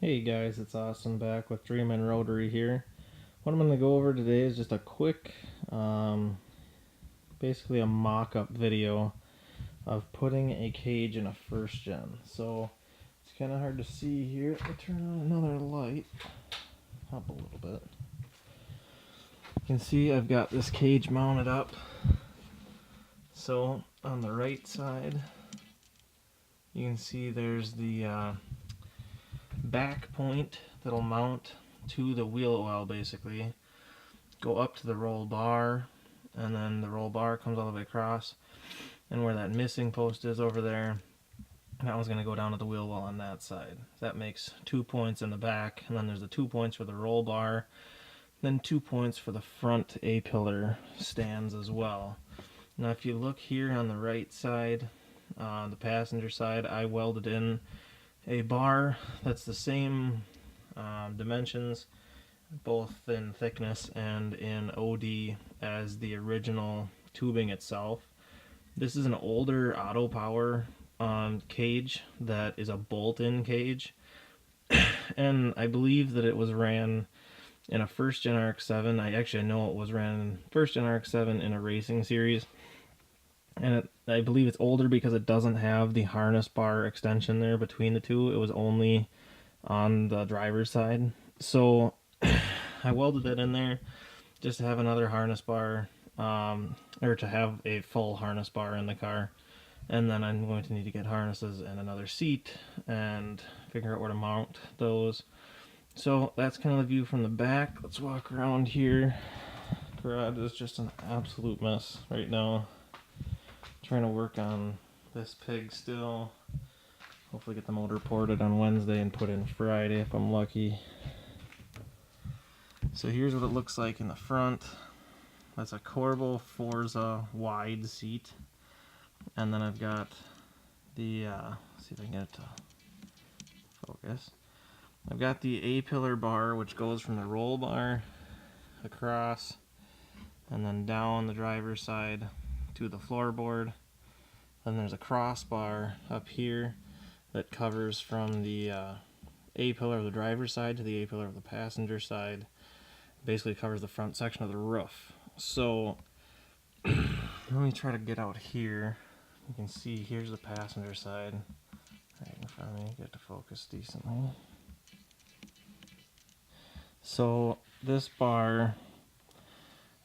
Hey guys, it's Austin back with Dreamin' Rotary here. What I'm going to go over today is just a quick, basically a mock-up video of putting a cage in a first gen. So it's kind of hard to see here. Let me turn on another light, up a little bit. You can see I've got this cage mounted up. So on the right side, you can see there's the back point that'll mount to the wheel well, basically go up to the roll bar, and then the roll bar comes all the way across, and where that missing post is over there, that one's going to go down to the wheel well on that side. That makes 2 points in the back, and then there's the 2 points for the roll bar, then 2 points for the front A-pillar stands as well. Now if you look here on the right side, the passenger side, I welded in a bar that's the same dimensions, both in thickness and in OD, as the original tubing itself. This is an older Autopower cage that is a bolt-in cage, and I believe that it was ran in a first gen RX7. I know it was ran in first gen RX7 in a racing series, and I believe it's older because it doesn't have the harness bar extension there between the two. It was only on the driver's side. So I welded it in there just to have another harness bar, or to have a full harness bar in the car. And then I'm going to need to get harnesses and another seat and figure out where to mount those. So that's kind of the view from the back. Let's walk around here. Garage is just an absolute mess right now. Trying to work on this pig still. Hopefully get the motor ported on Wednesday and put in Friday if I'm lucky. So here's what it looks like in the front. That's a Corbeau Forza wide seat. And then I've got the, see if I can get it to focus. I've got the A-pillar bar, which goes from the roll bar across and then down the driver's side to the floorboard. Then there's a crossbar up here that covers from the A-pillar of the driver's side to the A-pillar of the passenger side. Basically covers the front section of the roof. So let me try to get out here. You can see here's the passenger side right in front of me. Get to focus decently. So this bar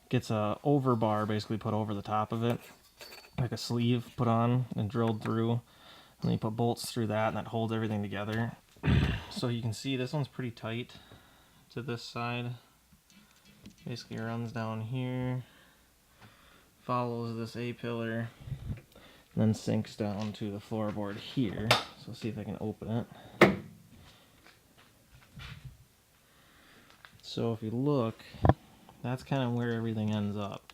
gets a over bar basically put over the top of it, like a sleeve put on and drilled through, and then you put bolts through that, and that holds everything together. So you can see this one's pretty tight to this side. Basically runs down here, follows this A-pillar, then sinks down to the floorboard here. So let's see if I can open it. So if you look, that's kind of where everything ends up.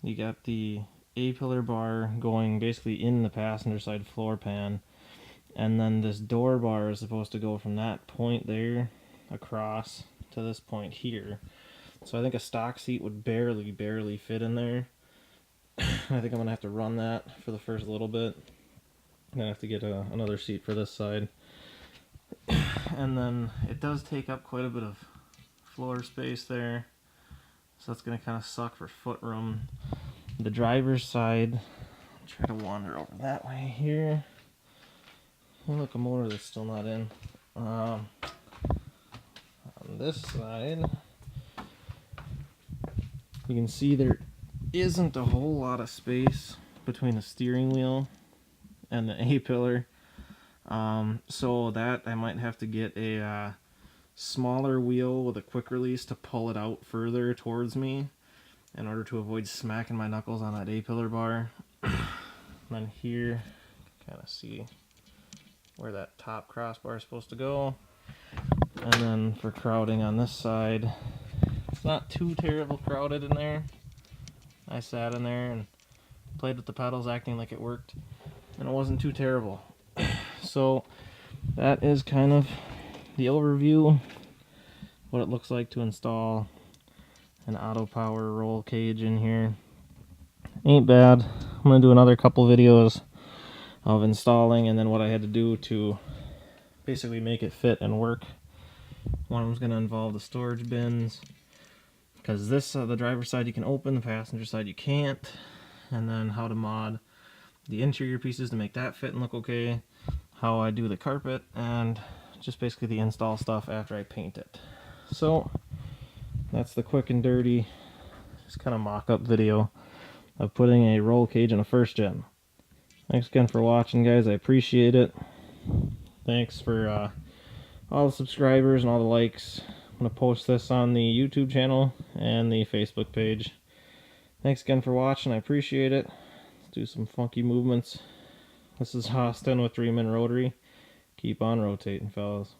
You got the A-pillar bar going basically in the passenger side floor pan, and then this door bar is supposed to go from that point there across to this point here. So I think a stock seat would barely fit in there. I think I'm gonna have to run that for the first little bit. Then I have to get another seat for this side. And then it does take up quite a bit of floor space there, so that's gonna kind of suck for foot room. The driver's side, I'll try to wander over that way here. Oh, look, a motor that's still not in. On this side, you can see there isn't a whole lot of space between the steering wheel and the A-pillar. So that I might have to get a smaller wheel with a quick release to pull it out further towards me in order to avoid smacking my knuckles on that A-pillar bar. And then here, kind of see where that top crossbar is supposed to go. And then for crowding on this side, it's not too terrible crowded in there. I sat in there and played with the pedals acting like it worked, and it wasn't too terrible. So that is kind of the overview, what it looks like to install an Autopower roll cage in here. Ain't bad. I'm going to do another couple videos of installing and then what I had to do to basically make it fit and work One of them's going to involve the storage bins, because this, the driver's side you can open, the passenger side you can't. And then how to mod the interior pieces to make that fit and look okay. How I do the carpet, and just basically the install stuff after I paint it. So that's the quick and dirty, just kind of mock-up video of putting a roll cage in a first gen. Thanks again for watching, guys. I appreciate it. Thanks for all the subscribers and all the likes. I'm going to post this on the YouTube channel and the Facebook page. Thanks again for watching. I appreciate it. Let's do some funky movements. This is Austin with 3-min rotary. Keep on rotating, fellas.